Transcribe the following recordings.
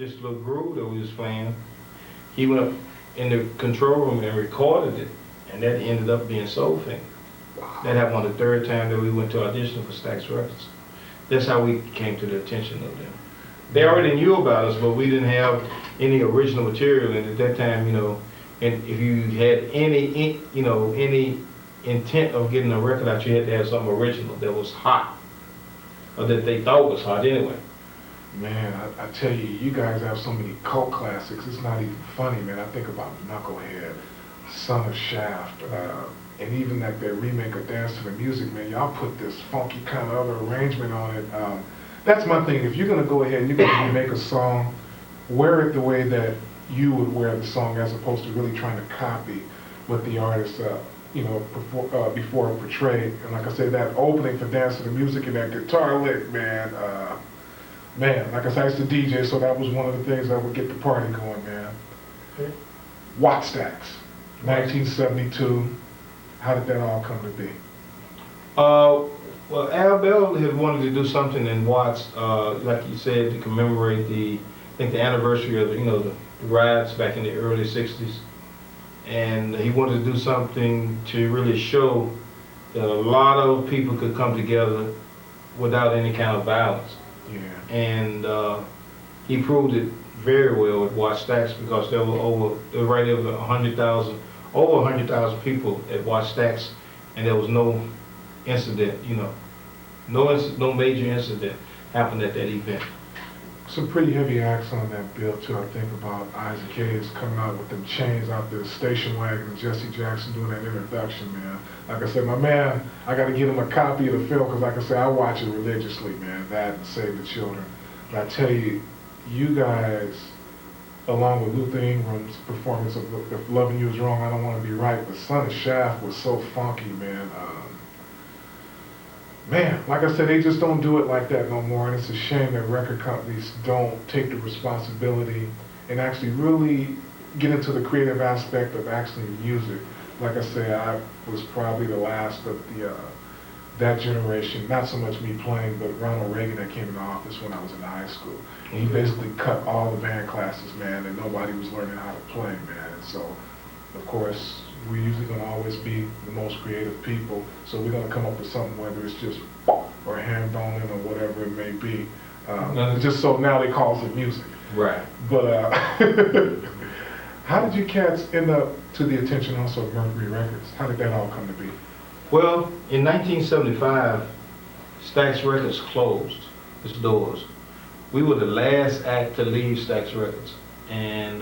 this little groove that we was playing. He went up in the control room and recorded it, and that ended up being Soul Finger. That happened on the third time that we went to audition for Stax Records. That's how we came to the attention of them. They already knew about us, but we didn't have any original material, and at that time, and if you had any intent of getting a record out, you had to have something original that was hot, or that they thought was hot anyway. Man, I tell you, you guys have so many cult classics, it's not even funny, man. I think about Knucklehead, Son of Shaft, and even like that remake of Dance to the Music, man. Y'all put this funky kind of other arrangement on it. That's my thing. If you're gonna go ahead and you're gonna remake a song, wear it the way that you would wear the song, as opposed to really trying to copy what the artist, before portrayed. And like I said, that opening for Dance to the Music and that guitar lick, man. Man, like I said, I used to DJ, so that was one of the things that would get the party going, man. Okay. Wattstax, 1972. How did that all come to be? Well, Al Bell had wanted to do something in Watts, like you said, to commemorate the anniversary of the riots back in the early '60s, and he wanted to do something to really show that a lot of people could come together without any kind of violence. Yeah. And he proved it very well with Wattstax, because there were right over 100,000 people at Wattstax, and there was no incident, no major incident happened at that event. Some pretty heavy acts on that bill too. I think about Isaac Hayes coming out with them chains out there, Station Wagon, and Jesse Jackson doing that introduction, man. Like I said, my man, I got to get him a copy of the film, because like I said, I watch it religiously, man, that and Save the Children. But I tell you, you guys, along with Luther Ingram's performance of If Loving You Is Wrong, I Don't Want to Be Right, but Son of Shaft was so funky, man. Man, like I said, they just don't do it like that no more, and it's a shame that record companies don't take the responsibility and actually really get into the creative aspect of actually music. Like I say, I was probably the last of that generation, not so much me playing, but Ronald Reagan that came into office when I was in high school. And he basically cut all the band classes, man, and nobody was learning how to play, man. And so, of course, we're usually going to always be the most creative people, so we're going to come up with something, whether it's just or hand bowling or whatever it may be. Just so now they call it music. Right. But how did you cats end up to the attention also of Mercury Records? How did that all come to be? Well, in 1975, Stax Records closed its doors. We were the last act to leave Stax Records, and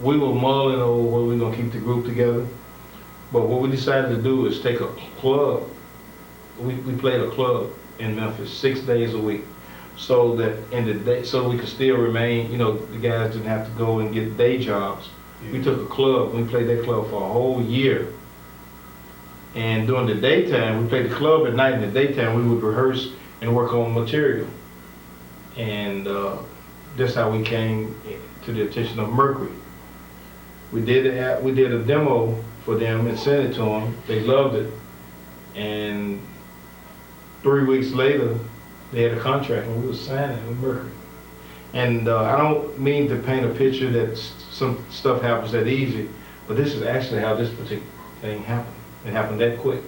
we were mulling over whether we were going to keep the group together. But what we decided to do is take a club. We played a club in Memphis 6 days a week, so that in the day, so we could still remain, the guys didn't have to go and get day jobs. Yeah. We took a club, we played that club for a whole year. And during the daytime, we played the club at night. In the daytime, we would rehearse and work on material. And that's how we came to the attention of Mercury. We did a demo for them and sent it to them. They loved it. And 3 weeks later, they had a contract, and we were signing with Mercury. And I don't mean to paint a picture that some stuff happens that easy, but this is actually how this particular thing happened. It happened that quick.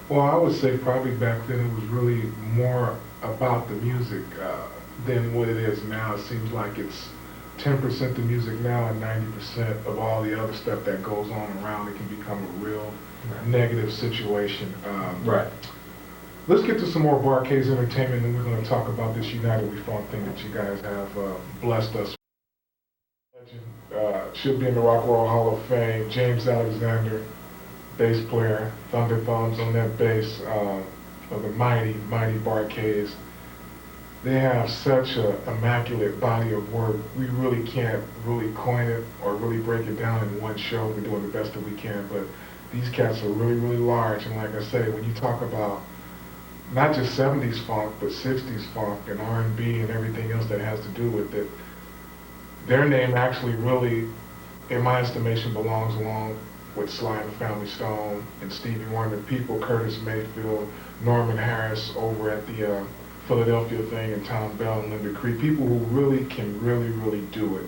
Well, I would say probably back then it was really more about the music than what it is now. It seems like it's 10% the music now and 90% of all the other stuff that goes on around. It can become a real negative situation. Right. Let's get to some more Bar-Kays Entertainment, and we're going to talk about this United We Fought thing that you guys have blessed us with. Should be in the Rock and Roll Hall of Fame. James Alexander, bass player, Thunder Thumbs on that bass of the mighty Bar-Kays. They have such an immaculate body of work. We really can't really coin it or really break it down in one show. We're doing the best that we can, but these cats are really large. And like I say, when you talk about not just 70s funk, but 60s funk and R&B and everything else that has to do with it, their name actually really, in my estimation, belongs along with Sly and the Family Stone and Stevie Wonder, people, Curtis Mayfield, Norman Harris over at the Philadelphia thing, and Tom Bell and Linda Creed, people who really can really do it.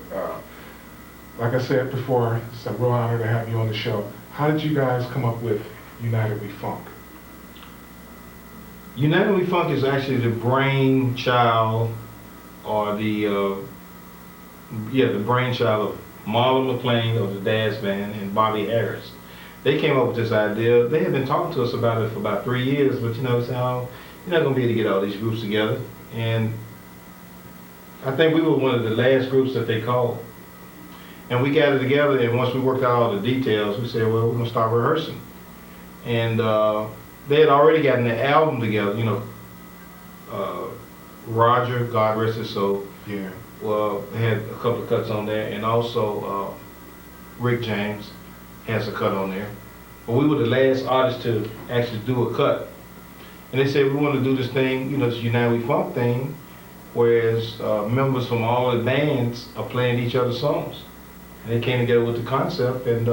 Like I said before, it's a real honor to have you on the show. How did you guys come up with United We Funk? United We Funk is actually the brainchild, or the brainchild of Marlon McClain of the Dads Band and Bobby Harris. They came up with this idea. They had been talking to us about it for about 3 years, but said, oh, you're not going to be able to get all these groups together. And I think we were one of the last groups that they called. And we gathered together, and once we worked out all the details, we said, well, we're going to start rehearsing. And they had already gotten the album together, Roger, God rest his soul. Yeah. Well, they had a couple of cuts on there, and also Rick James has a cut on there. But we were the last artists to actually do a cut. And they said, we want to do this thing, this United We Funk thing, whereas members from all the bands are playing each other's songs. And they came together with the concept, and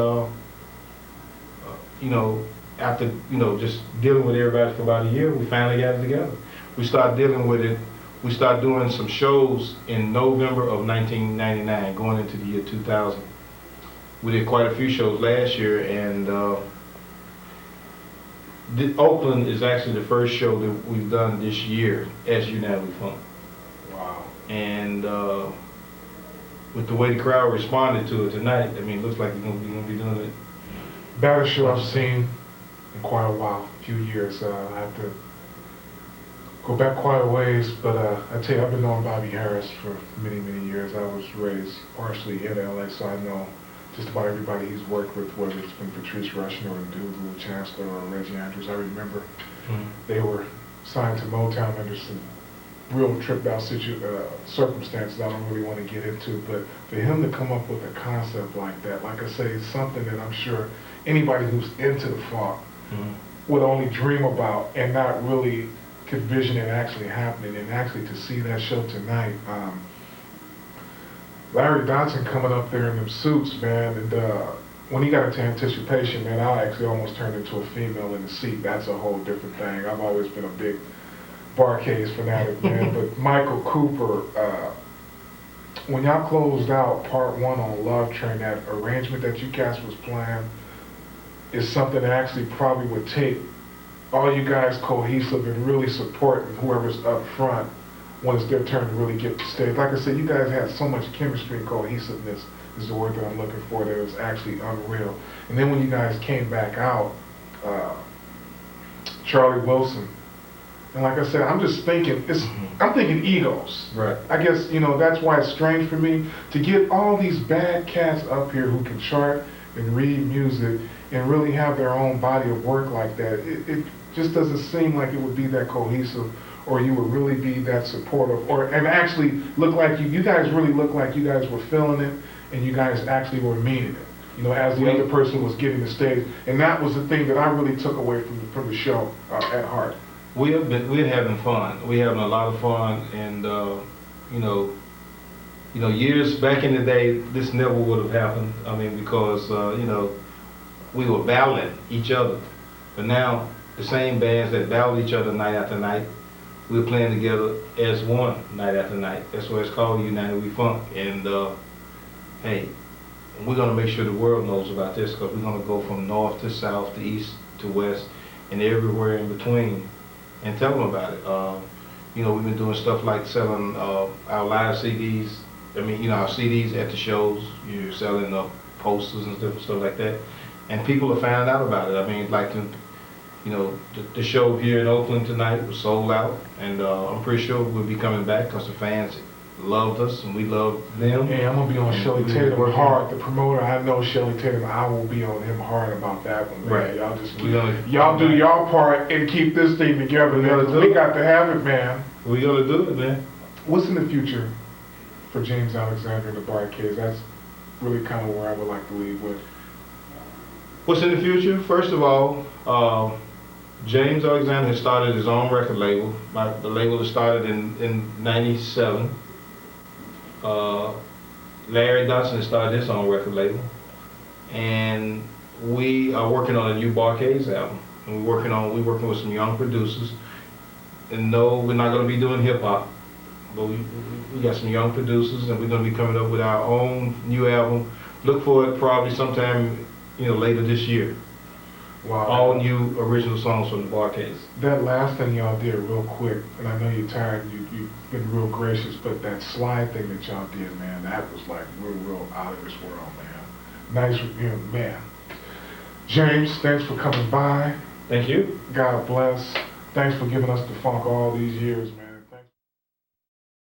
after just dealing with everybody for about a year, we finally got it together. We started dealing with it. We started doing some shows in November of 1999, going into the year 2000. We did quite a few shows last year, and Oakland is actually the first show that we've done this year as United We Funk. Wow. And with the way the crowd responded to it tonight, it looks like we're gonna be doing it. Baddest show I've seen in quite a while, a few years. I have to go back quite a ways, but I tell you, I've been knowing Bobby Harris for many years. I was raised partially in LA, so I know just about everybody he's worked with, whether it's been Patrice Rushen or Dougal Chancellor or Reggie Andrews. I remember they were signed to Motown under some real tripped out circumstances I don't really want to get into, but for him to come up with a concept like that, like I say, it's something that I'm sure anybody who's into the funk would only dream about and not really could vision it actually happening. And actually to see that show tonight, Larry Dodson coming up there in them suits, man, and when he got into Anticipation, man, I actually almost turned into a female in the seat. That's a whole different thing. I've always been a big Bar-Kays fanatic, man. But Michael Cooper, when y'all closed out part 1 on Love Train, that arrangement that you guys was playing is something that actually probably would take all you guys cohesive and really supporting whoever's up front when it's their turn to really get the stage. Like I said, you guys had so much chemistry and cohesiveness is the word that I'm looking for, that it was actually unreal. And then when you guys came back out, Charlie Wilson, and like I said, I'm just thinking, I'm thinking egos. Right. I guess, that's why it's strange for me to get all these bad cats up here who can chart and read music and really have their own body of work like that. It just doesn't seem like it would be that cohesive, or you would really be that supportive, and actually look like you guys really look like you guys were feeling it, and you guys actually were meaning it, as the other person was getting the stage. And that was the thing that I really took away from the show at heart. We're having fun. We're having a lot of fun, and years back in the day, this never would have happened. Because we were battling each other, but now the same bands that battle each other night after night, we're playing together as one night after night. That's why it's called United We Funk. And hey, we're gonna make sure the world knows about this, because we're gonna go from north to south to east to west and everywhere in between, and tell them about it. We've been doing stuff like selling our live CDs. Our CDs at the shows. You're selling posters and stuff like that, and people are finding out about it. The show here in Oakland tonight was sold out, and I'm pretty sure we'll be coming back because the fans loved us and we loved them. Hey, I'm gonna be on Shelly Tatum hard. The promoter, I know Shelly Tatum. I will be on him hard about that one, man. Right. Y'all just y'all do y'all part and keep this thing together. We got to have it, man. We gotta do it, man. What's in the future for James Alexander and the Bar-Kays? That's really kind of where I would like to leave with. What's in the future? First of all, James Alexander has started his own record label. The label that started in '97. Larry Dodson has started his own record label, and we are working on a new Bar-Kays album. And we're working with some young producers, And no, we're not gonna be doing hip hop, but we got some young producers, and we're gonna be coming up with our own new album. Look for it probably sometime, later this year. Wow. All new original songs from the Bar-Kays. That last thing y'all did real quick, and I know you're tired, you've been real gracious, but that slide thing that y'all did, man, that was like real out of this world, man. Nice, man. James, thanks for coming by. Thank you. God bless. Thanks for giving us the funk all these years, man.